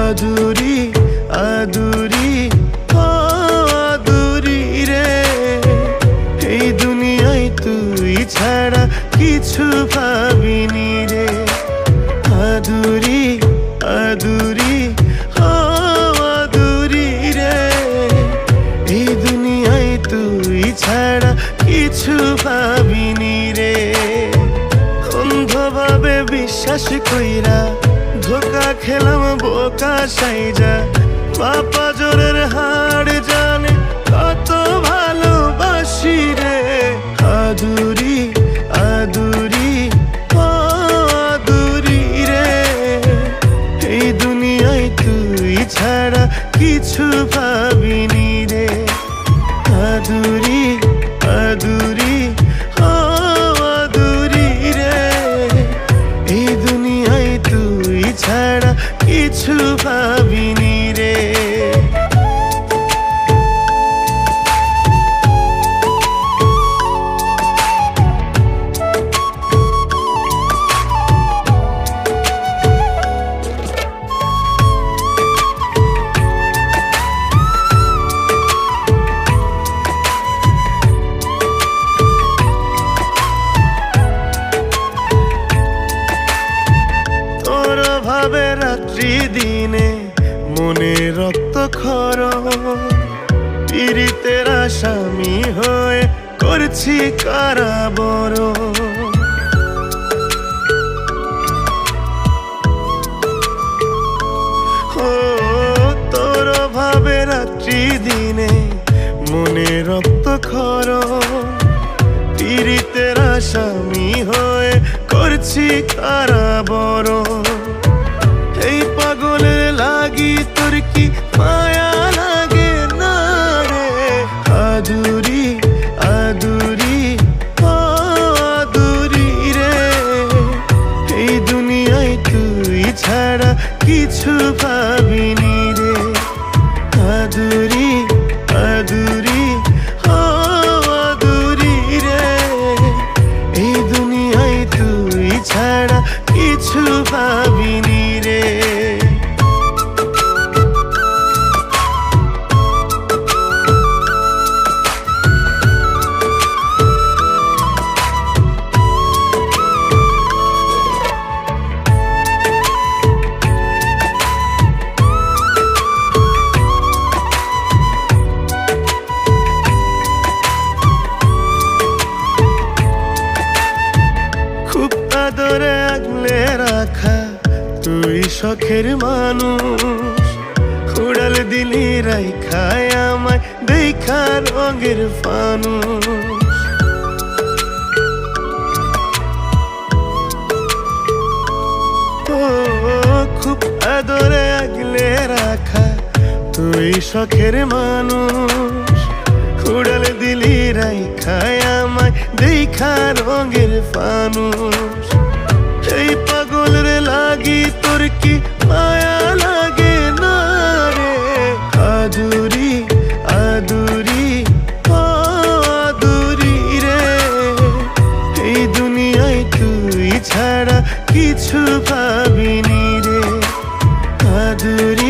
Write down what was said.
আদুরি আদুরি আদুরি রে, এই দুনিয়ায় তুই ছাড়া কিছু ভাবিনি রে। আদুরি আদুরি আদুরি রে, এই দুনিয়ায় তুই ছাড়া কিছু ভাবিনি রে। অন্ধভাবে বিশ্বাস কইরা ধোকা খেলাম বোকা সাইজা, বাপা জোরের হাড় জানে কত ভালোবাসি রে। আদুরি আদুরি আদুরি রে, এই দুনিয়ায় তুই ছাড়া কিছু ভাবিনি রে। আদুরি আদুরি আদুরি রে, এই দুনিয়ায় তুই ছাড়া কিছু ভাবিনি রে। ভাবে রাত্রি দিনে মনে রক্ত খর, পীড়িতের আসামি হয়ে করছি কারাবরণ। ও তোর ভাবে রাত্রি দিনে মনে রক্ত খর, পীড়িতের আসামি হয়ে করছি কারাবরণ। এই পাগলের লাগি তোর কি মায়া লাগে না রে। আদুরি আদুরি আদুরি রে, এই দুনিয়ায় তুই ছাড়া কিছু ভাবিনি রে। আদুরি আদুরি আদুরি রে, এই দুনিয়ায় তুই ছাড়া কিছু ভাবিনি রে। খুব আদরে আগলে রাখা তুই শখের মানুষ, উড়াল দিলি রাইখায় আমায় দেখা রঙের ফানুষ। ও খুব আদরে আগলে রাখা তুই শখের মানুষ, উড়াল দিলি রাইখায় আমায় দেখা রঙের ফানুষ। এই পাগলের লাগি তোর কি মায়া লাগে না রে। আদুরি আদুরি আদুরি রে, এই দুনিয়ায় তুই ছাড়া কিছু ভাবিনি রে। আদুরি